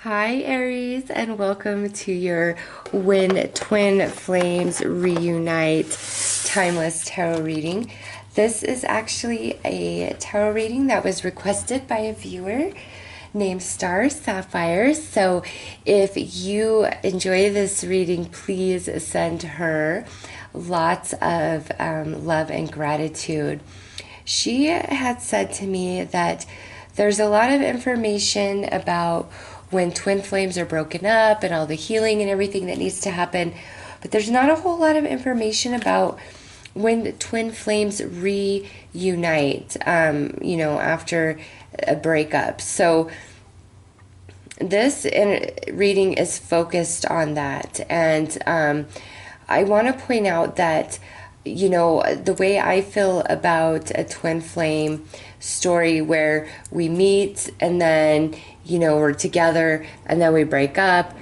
Hi Aries, and welcome to your When Twin Flames Reunite Timeless Tarot reading. This is actually a tarot reading that was requested by a viewer named Star Sapphire. So if you enjoy this reading, please send her lots of love and gratitude. She had said to me that there's a lot of information about when twin flames are broken up and all the healing and everything that needs to happen, but there's not a whole lot of information about when twin flames reunite, after a breakup. So this reading is focused on that. And I want to point out that, the way I feel about a twin flame story where we meet and then, we're together and then we break up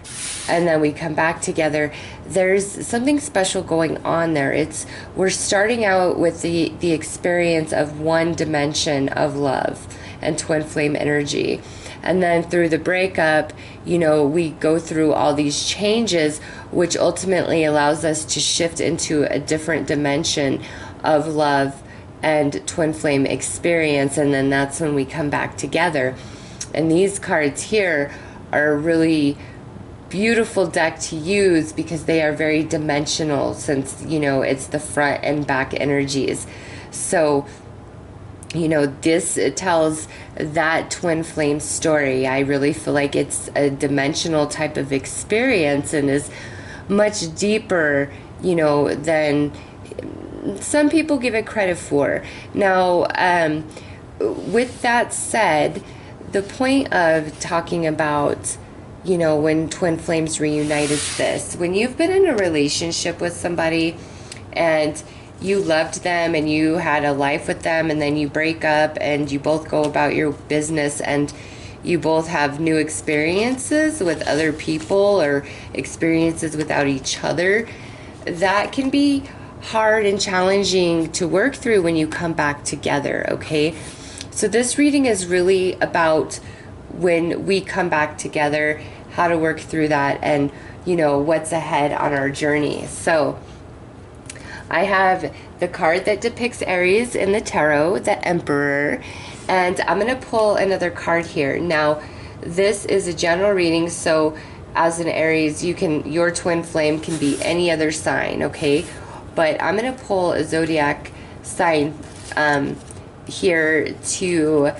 and then we come back together. There's something special going on there. We're starting out with the experience of one dimension of love and twin flame energy. And then through the breakup, we go through all these changes, which ultimately allows us to shift into a different dimension of love and twin flame experience. And then that's when we come back together. And these cards here are a really beautiful deck to use because they are very dimensional, since, it's the front and back energies. So, this tells that twin flame story. I really feel like it's a dimensional type of experience and is much deeper, than some people give it credit for. Now, with that said, the point of talking about, when twin flames reunite is this. When you've been in a relationship with somebody and you loved them and you had a life with them, and then you break up and you both go about your business and you both have new experiences with other people or experiences without each other, that can be hard and challenging to work through when you come back together, okay? So this reading is really about when we come back together, how to work through that, and, what's ahead on our journey. So I have the card that depicts Aries in the tarot, the Emperor, and I'm going to pull another card here. Now, this is a general reading, so as an Aries, your twin flame can be any other sign, okay? But I'm going to pull a zodiac sign here to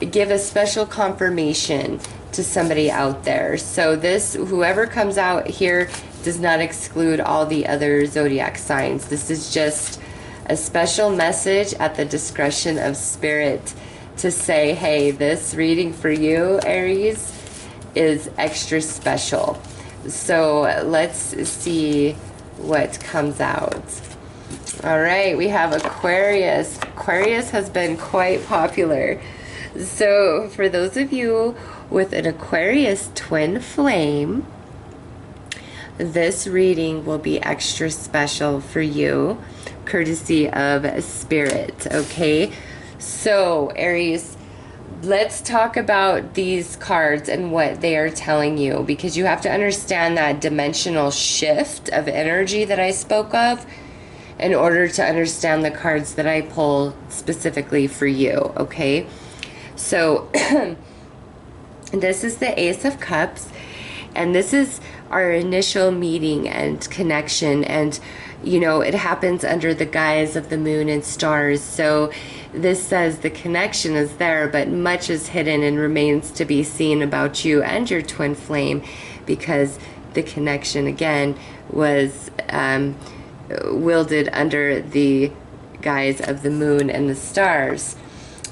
give a special confirmation to somebody out there. So whoever comes out here does not exclude all the other zodiac signs. This is just a special message at the discretion of spirit to say, hey, this reading for you, Aries, is extra special. So let's see what comes out. All right, we have Aquarius. Aquarius has been quite popular. So for those of you with an Aquarius twin flame, this reading will be extra special for you, courtesy of spirit, okay? So Aries, let's talk about these cards and what they are telling you, because you have to understand that dimensional shift of energy that I spoke of in order to understand the cards that I pull specifically for you, okay? So this is the Ace of Cups, and this is our initial meeting and connection, and it happens under the guise of the moon and stars. So this says the connection is there, but much is hidden and remains to be seen about you and your twin flame, because the connection again was wielded under the guise of the moon and the stars.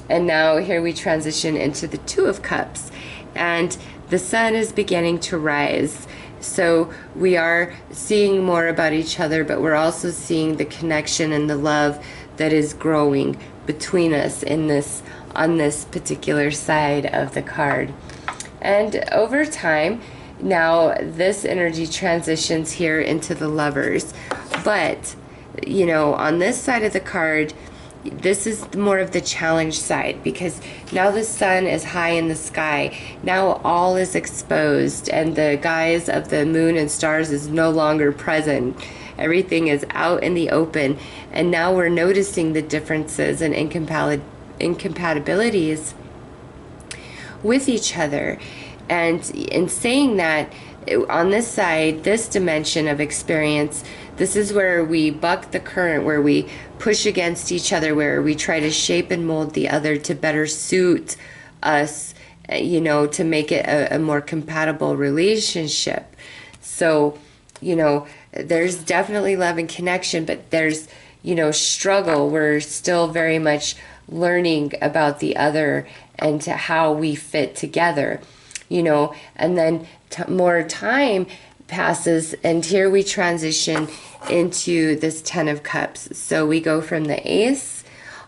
And now here we transition into the Two of Cups, and the sun is beginning to rise. So we are seeing more about each other, but we're also seeing the connection and the love that is growing between us on this particular side of the card. And over time, now this energy transitions here into the Lovers. But, on this side of the card, this is more of the challenge side, because now the sun is high in the sky. Now all is exposed, and the guise of the moon and stars is no longer present. Everything is out in the open, and now we're noticing the differences and incompatibilities with each other. And in saying that, on this side, this dimension of experience, this is where we buck the current, where we push against each other, where we try to shape and mold the other to better suit us, you know, to make it a more compatible relationship. So, you know, there's definitely love and connection, but there's, you know, struggle. We're still very much learning about the other and to how we fit together, you know. And then more time passes, and here we transition into this 10 of Cups. So we go from the Ace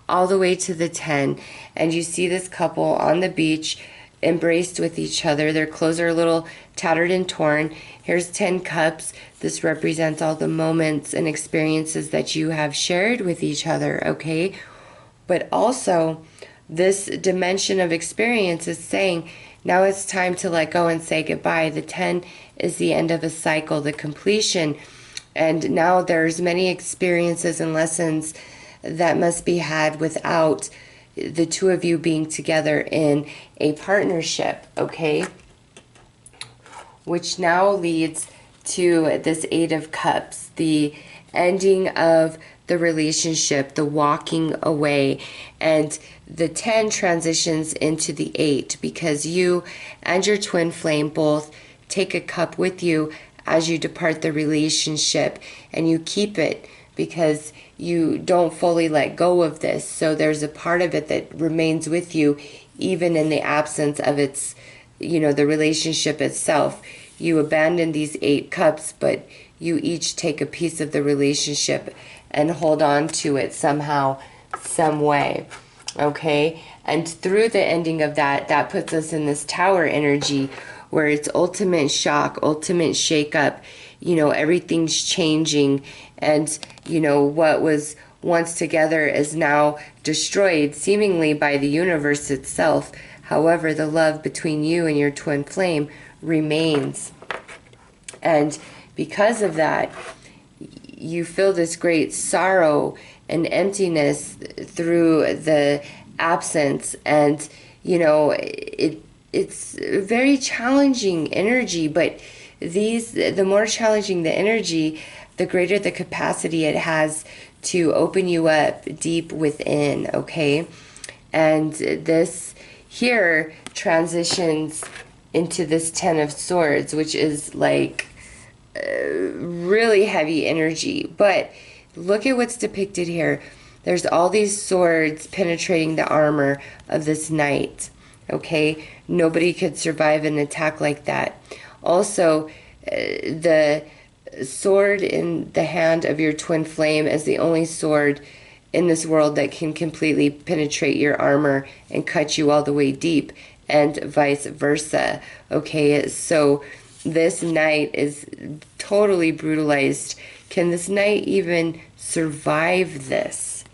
all the way to the 10, and you see this couple on the beach embraced with each other. Their clothes are a little tattered and torn. Here's 10 Cups. This represents all the moments and experiences that you have shared with each other, okay? But also, this dimension of experience is saying, now it's time to let go and say goodbye. The 10 is the end of a cycle, the completion. And now there's many experiences and lessons that must be had without the two of you being together in a partnership, okay? Which now leads to this 8 of Cups, the ending of the relationship, the walking away. And the 10 transitions into the 8, because you and your twin flame both take a cup with you as you depart the relationship, and you keep it because you don't fully let go of this. So there's a part of it that remains with you even in the absence of its, you know, the relationship itself. You abandon these 8 cups, but you each take a piece of the relationship and hold on to it somehow, some way, okay? And through the ending of that, that puts us in this Tower energy where it's ultimate shock, ultimate shakeup. You know, everything's changing, and, you know, what was once together is now destroyed, seemingly by the universe itself. However, the love between you and your twin flame remains. And because of that, you feel this great sorrow and emptiness through the absence. And, you know, it's very challenging energy, but the more challenging the energy, the greater the capacity it has to open you up deep within, okay? And this here transitions into this 10 of Swords, which is like really heavy energy. But look at what's depicted here. There's all these swords penetrating the armor of this knight, okay? Nobody could survive an attack like that. Also, the sword in the hand of your twin flame is the only sword in this world that can completely penetrate your armor and cut you all the way deep, and vice versa, okay? So this knight is totally brutalized. Can this knight even survive this?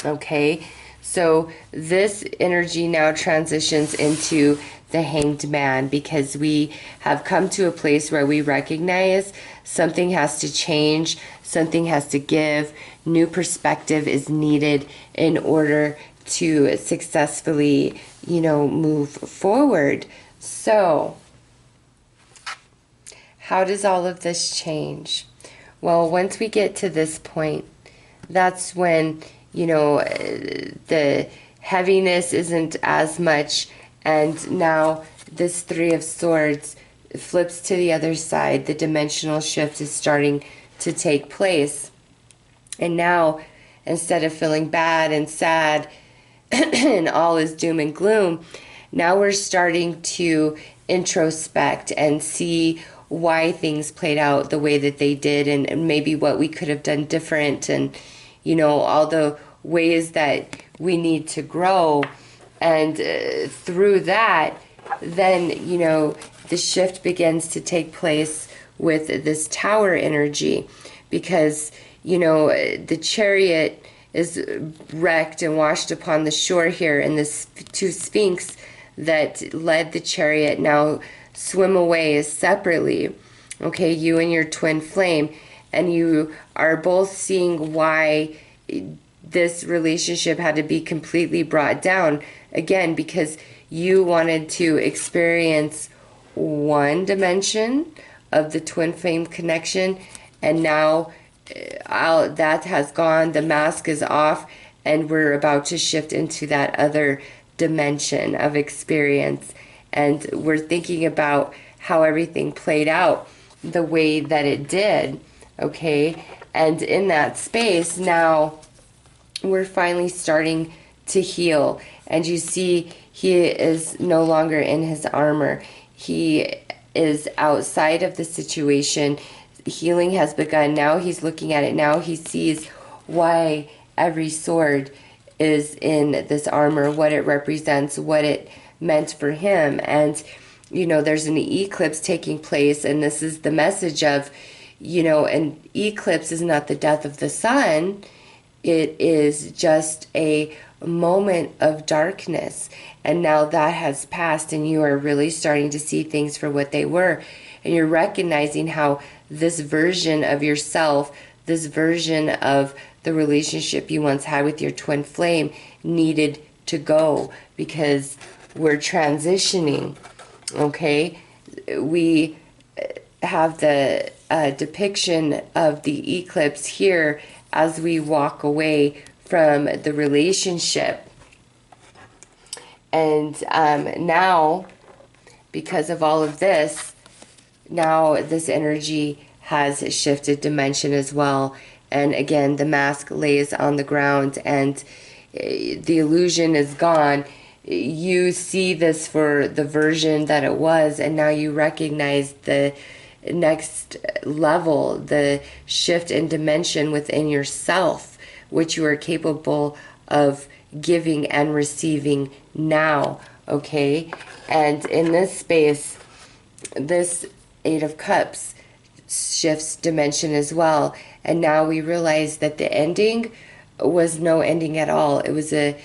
Okay, so this energy now transitions into the Hanged Man, because we have come to a place where we recognize something has to change, something has to give, new perspective is needed in order to successfully, you know, move forward. So how does all of this change? Well, once we get to this point, that's when, you know, the heaviness isn't as much, and now this 3 of Swords flips to the other side. The dimensional shift is starting to take place. And now, instead of feeling bad and sad and all is doom and gloom, now we're starting to introspect and see why things played out the way that they did, and maybe what we could have done different, and, you know, all the ways that we need to grow. And through that, then, you know, the shift begins to take place with this Tower energy, because, you know, the Chariot is wrecked and washed upon the shore here, and this two sphinx that led the chariot now swim away separately. Okay, you and your twin flame, and you are both seeing why this relationship had to be completely brought down. Again, because you wanted to experience one dimension of the twin flame connection, and now that has gone, the mask is off, and we're about to shift into that other dimension of experience. And we're thinking about how everything played out the way that it did, okay? And in that space, now we're finally starting to heal. And you see, he is no longer in his armor. He is outside of the situation. Healing has begun. Now he's looking at it. Now he sees why every sword is in this armor, what it represents, what it meant for him. And, you know, there's an eclipse taking place, and this is the message of, you know, an eclipse is not the death of the sun. It is just a moment of darkness. And now that has passed, and you are really starting to see things for what they were. And you're recognizing how this version of yourself, this version of the relationship you once had with your twin flame needed to go, because we're transitioning, okay? We have the depiction of the eclipse here as we walk away from the relationship. And now, because of all of this, now this energy has shifted dimension as well. And again, the mask lays on the ground, and the illusion is gone. You see this for the version that it was, and now you recognize the next level, the shift in dimension within yourself, which you are capable of giving and receiving now, okay? And in this space, this Eight of Cups shifts dimension as well. And now we realize that the ending was no ending at all. It was a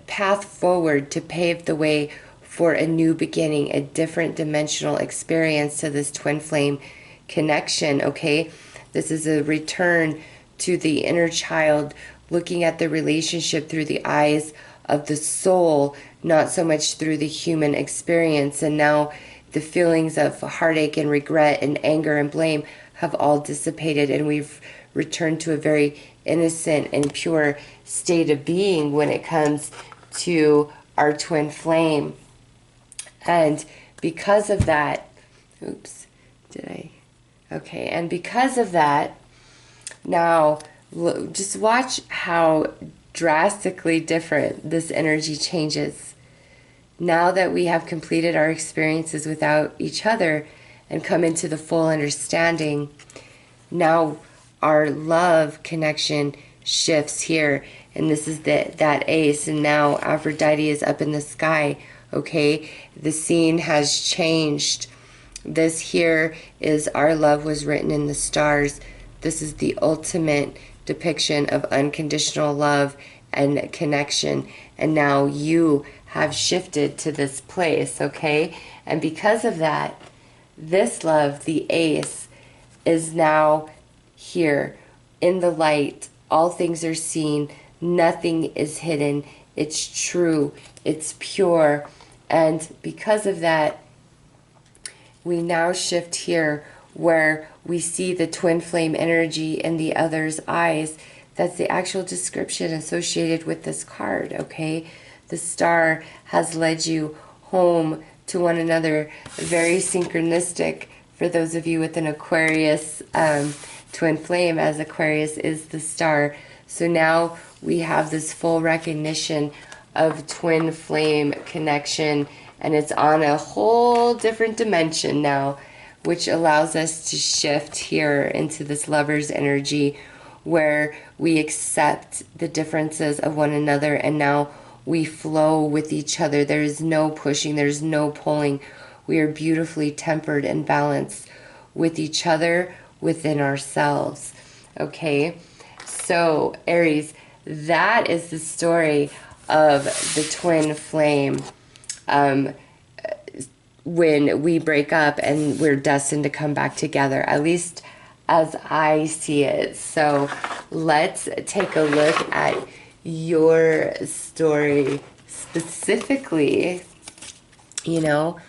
path forward to pave the way for a new beginning, a different dimensional experience to this twin flame connection, okay? This is a return to the inner child, looking at the relationship through the eyes of the soul, not so much through the human experience. And now the feelings of heartache and regret and anger and blame have all dissipated, and we've returned to a very innocent and pure state of being when it comes to our twin flame. And because of that, and because of that, now just watch how drastically different this energy changes. Now that we have completed our experiences without each other and come into the full understanding, now our love connection shifts here. And this is that ace, and now Aphrodite is up in the sky, okay? The scene has changed. This here is our love was written in the stars. This is the ultimate depiction of unconditional love and connection. And now you have shifted to this place, okay? And because of that, this love, the ace, is now here in the light. All things are seen. Nothing is hidden. It's true. It's pure. And because of that, we now shift here where we see the twin flame energy in the other's eyes. That's the actual description associated with this card, okay? The star has led you home to one another. Very synchronistic for those of you with an Aquarius twin flame, as Aquarius is the star. So now we have this full recognition of twin flame connection, and it's on a whole different dimension now, which allows us to shift here into this lover's energy where we accept the differences of one another, and now we flow with each other. There is no pushing, there's no pulling. We are beautifully tempered and balanced with each other, within ourselves. Okay, so Aries, that is the story of the twin flame. When we break up and we're destined to come back together, at least as I see it. So let's take a look at your story specifically. You know,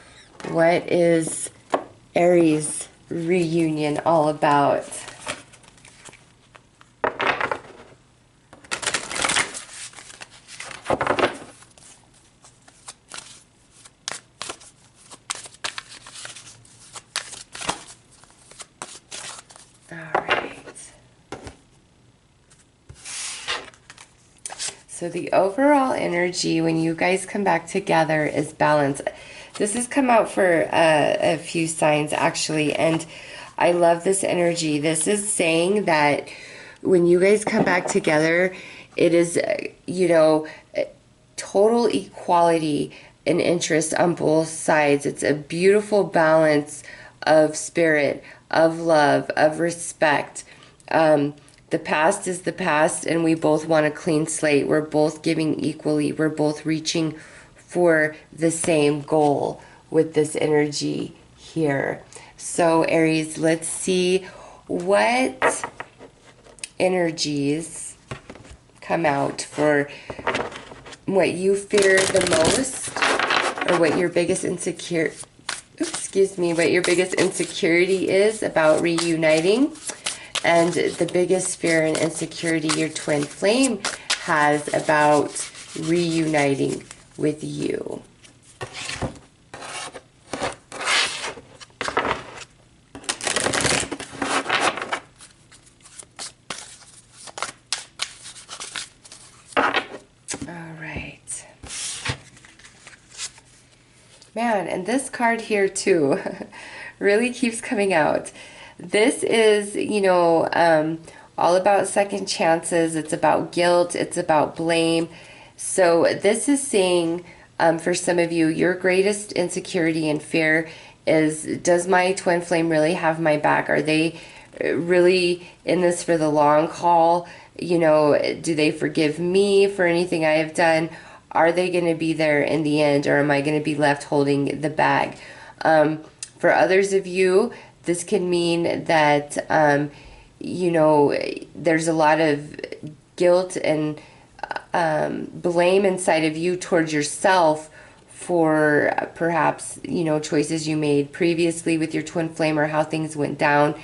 what is Aries reunion all about? So the overall energy when you guys come back together is balance. This has come out for a few signs actually, and I love this energy. This is saying that when you guys come back together, it is, you know, total equality and interest on both sides. It's a beautiful balance of spirit, of love, of respect. The past is the past, and we both want a clean slate. We're both giving equally. We're both reaching for the same goal with this energy here. So, Aries, let's see what energies come out for what you fear the most, or what your biggest what your biggest insecurity is about reuniting. And the biggest fear and insecurity your twin flame has about reuniting with you. All right. Man, and this card here too really keeps coming out. This is, you know, all about second chances. It's about guilt. It's about blame. So this is saying, for some of you, your greatest insecurity and fear is, does my twin flame really have my back? Are they really in this for the long haul? You know, do they forgive me for anything I have done? Are they going to be there in the end, or am I going to be left holding the bag? For others of you, this can mean that, you know, there's a lot of guilt and blame inside of you towards yourself for perhaps, you know, choices you made previously with your twin flame, or how things went down.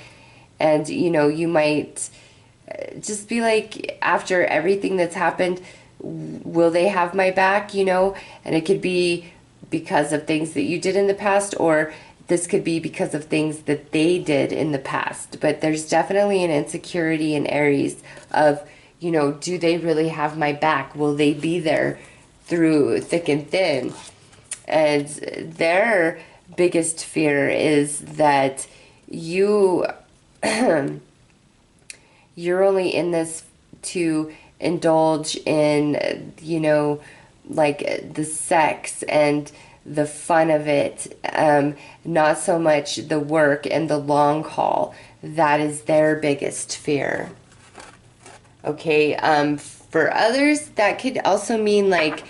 And, you know, you might just be like, after everything that's happened, will they have my back, you know? And it could be because of things that you did in the past, or this could be because of things that they did in the past. But there's definitely an insecurity in Aries of, you know, do they really have my back? Will they be there through thick and thin? And their biggest fear is that you're only in this to indulge in, you know, like the sex and the fun of it, not so much the work and the long haul. That is their biggest fear. Okay, for others, that could also mean like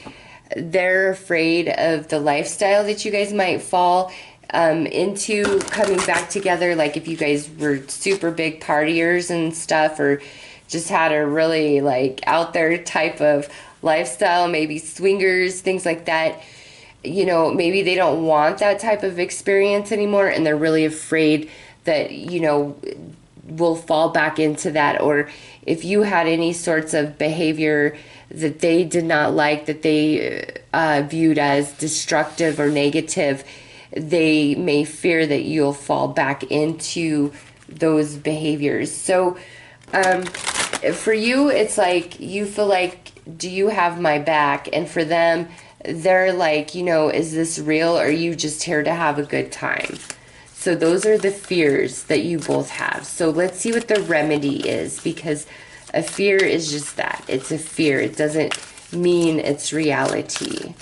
they're afraid of the lifestyle that you guys might fall into coming back together. Like if you guys were super big partiers and stuff, or just had a really like out there type of lifestyle, maybe swingers, things like that. You know, maybe they don't want that type of experience anymore, and they're really afraid that, you know, we'll fall back into that. Or if you had any sorts of behavior that they did not like, that they viewed as destructive or negative, they may fear that you'll fall back into those behaviors. So for you, it's like you feel like, do you have my back? And for them, they're like, you know, is this real, or are you just here to have a good time? So those are the fears that you both have. So let's see what the remedy is, because a fear is just that. It's a fear. It doesn't mean it's reality.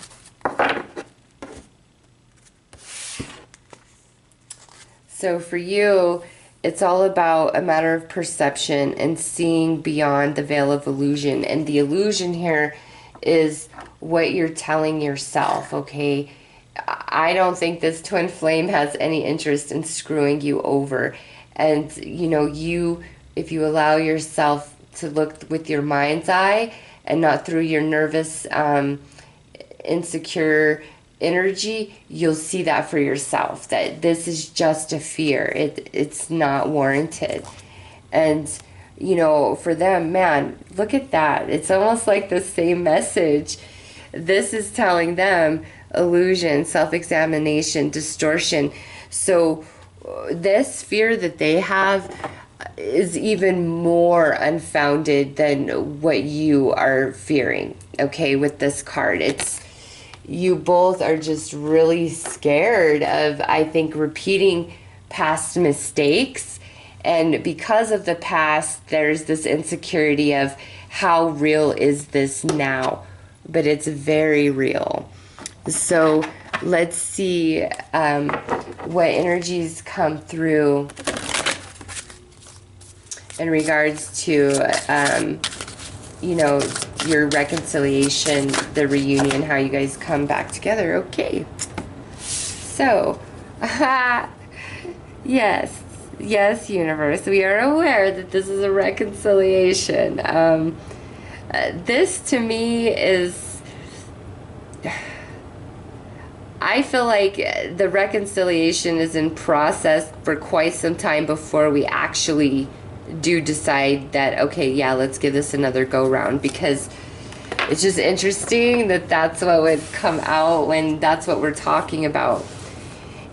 So for you, it's all about a matter of perception and seeing beyond the veil of illusion. And the illusion here is what you're telling yourself, okay? I don't think this twin flame has any interest in screwing you over. And, you know, if you allow yourself to look with your mind's eye and not through your nervous, insecure energy, you'll see that for yourself, that this is just a fear. It's not warranted. And, you know, for them, man, look at that. It's almost like the same message. This is telling them illusion, self-examination, distortion. So this fear that they have is even more unfounded than what you are fearing, okay, with this card. You both are just really scared of, I think, repeating past mistakes. And because of the past, there's this insecurity of how real is this now? But it's very real. So let's see what energies come through in regards to, you know, your reconciliation, the reunion, how you guys come back together. Okay. So, yes, universe, we are aware that this is a reconciliation. This to me is, I feel like the reconciliation is in process for quite some time before we actually do decide that, okay, yeah, let's give this another go round, because it's just interesting that that's what would come out when that's what we're talking about.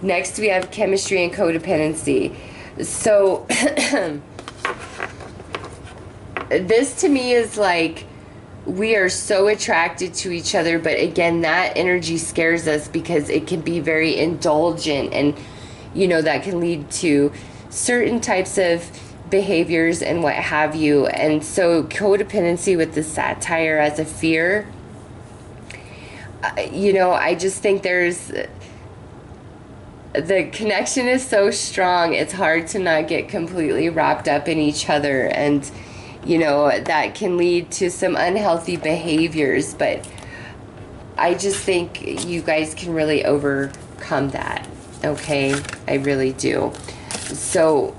Next, we have chemistry and codependency. So this to me is like, we are so attracted to each other, but again, that energy scares us because it can be very indulgent, and you know, that can lead to certain types of behaviors and what have you. And so codependency with the satire as a fear, you know, I just think the connection is so strong, it's hard to not get completely wrapped up in each other, and you know, that can lead to some unhealthy behaviors. But I just think you guys can really overcome that, okay? I really do. So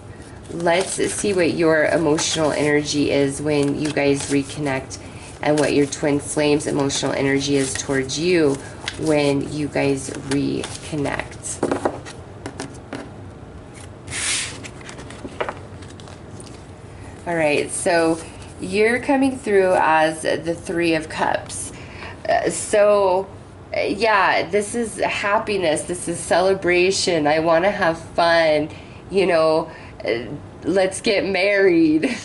let's see what your emotional energy is when you guys reconnect, and what your twin flames emotional energy is towards you when you guys reconnect. All right, so you're coming through as the Three of Cups. Yeah, this is happiness. This is celebration. I want to have fun. You know, let's get married.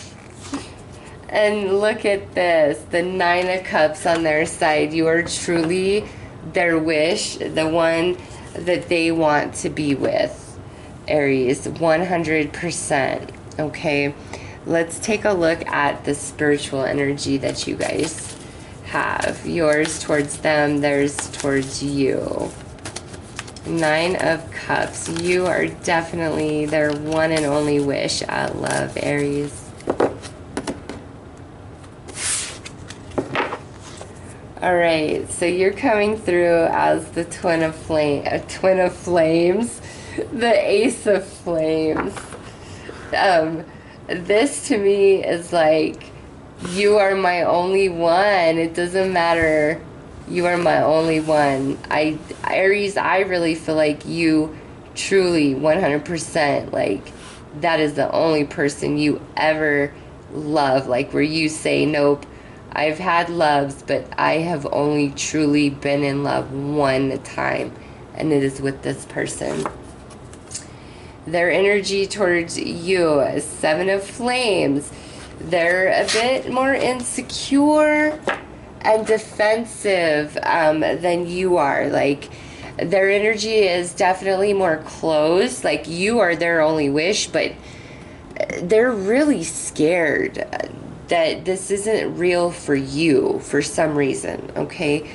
And look at this, the Nine of Cups on their side. You are truly their wish, the one that they want to be with, Aries, 100%. Okay, let's take a look at the spiritual energy that you guys have. Yours towards them, theirs towards you. Nine of Cups. You are definitely their one and only wish at love, Aries. All right, so you're coming through as the twin of flames, the Ace of Flames. This to me is like, you are my only one. It doesn't matter. You are my only one. Aries, I really feel like you truly 100%, like, that is the only person you ever love. Like, where you say, nope, I've had loves, but I have only truly been in love one time, and it is with this person. Their energy towards you, Seven of Flames. They're a bit more insecure and defensive than you are. Like, their energy is definitely more closed. Like, you are their only wish, but they're really scared that this isn't real for you for some reason, okay?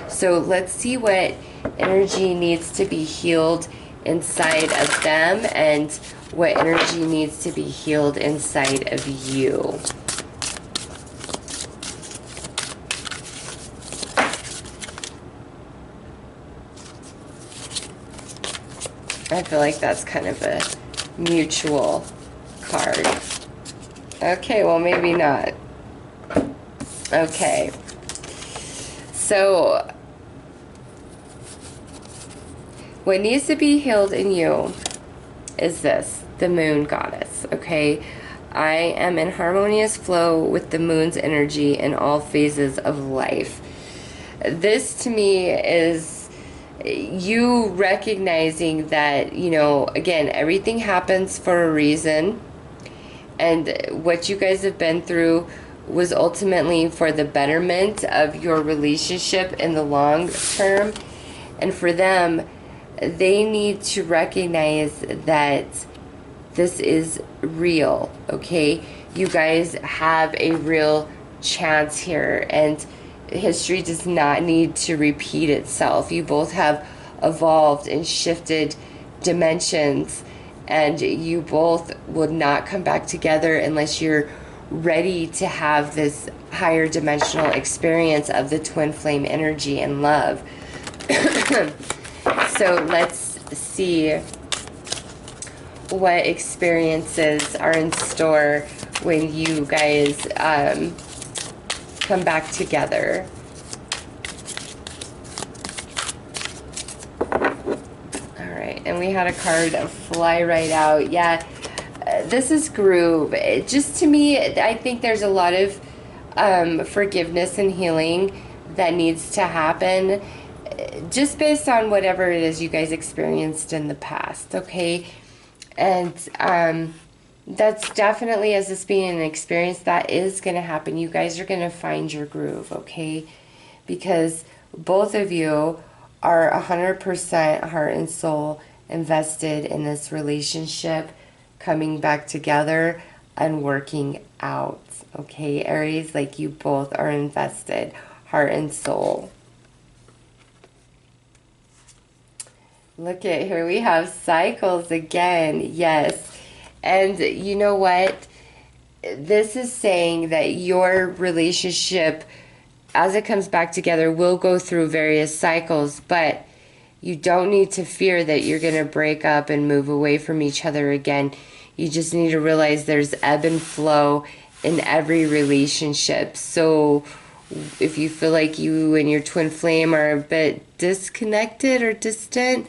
So let's see what energy needs to be healed inside of them, and what energy needs to be healed inside of you. I feel like that's kind of a mutual card. Okay, well, maybe not. Okay. So, what needs to be healed in you is this, the moon goddess, okay? I am in harmonious flow with the moon's energy in all phases of life. This to me is you recognizing that, you know, again, everything happens for a reason, and what you guys have been through was ultimately for the betterment of your relationship in the long term. And for them, they need to recognize that this is real, okay? You guys have a real chance here, and history does not need to repeat itself. You both have evolved and shifted dimensions, and you both would not come back together unless you're ready to have this higher dimensional experience of the twin flame energy and love. So let's see what experiences are in store when you guys come back together. All right, and we had a card fly right out. Yeah, this is groove. Just to me, I think there's a lot of forgiveness and healing that needs to happen, just based on whatever it is you guys experienced in the past, okay? And that's definitely, as this being an experience, that is going to happen. You guys are going to find your groove, okay? Because both of you are 100% heart and soul invested in this relationship coming back together and working out, okay, Aries? Like, you both are invested, heart and soul. Look at here, we have cycles again. Yes. And you know what? This is saying that your relationship, as it comes back together, will go through various cycles, but you don't need to fear that you're going to break up and move away from each other again. You just need to realize there's ebb and flow in every relationship. So if you feel like you and your twin flame are a bit disconnected or distant,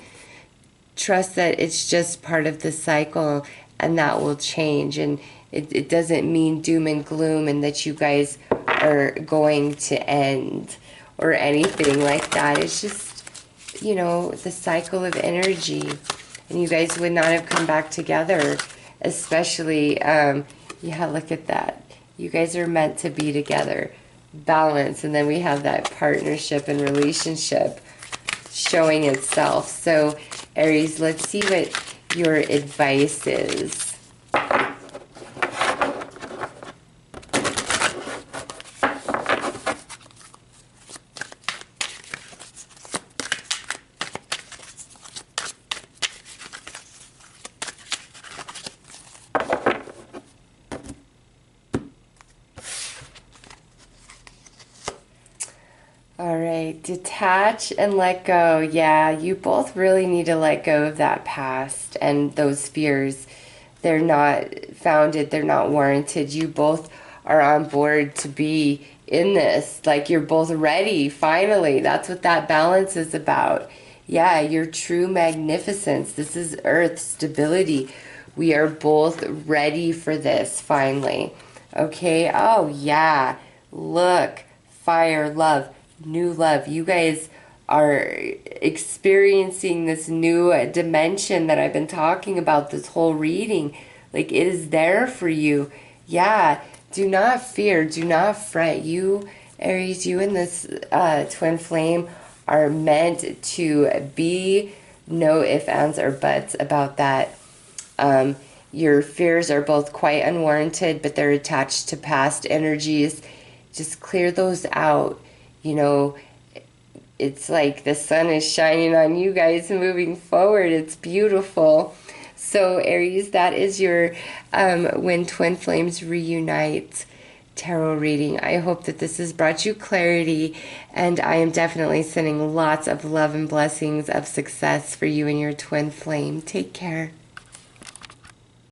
trust that it's just part of the cycle, and that will change. And it doesn't mean doom and gloom and that you guys are going to end or anything like that. It's just, you know, the cycle of energy. And you guys would not have come back together, especially, yeah, look at that. You guys are meant to be together. Balance. And then we have that partnership and relationship showing itself. So, Aries, let's see what your advice is. All right, detach and let go. Yeah, you both really need to let go of that past and those fears. They're not founded, they're not warranted. You both are on board to be in this. Like, you're both ready, finally. That's what that balance is about. Yeah, your true magnificence. This is Earth stability. We are both ready for this, finally. Okay, oh yeah. Look, fire, love. New love. You guys are experiencing this new dimension that I've been talking about this whole reading. Like, it is there for you. Yeah, do not fear, do not fret. You, Aries, you and this twin flame are meant to be. No ifs, ands, or buts about that. Your fears are both quite unwarranted, but they're attached to past energies. Just clear those out. You know, it's like the sun is shining on you guys moving forward. It's beautiful. So Aries, that is your When Twin Flames Reunite tarot reading. I hope that this has brought you clarity, and I am definitely sending lots of love and blessings of success for you and your twin flame. Take care.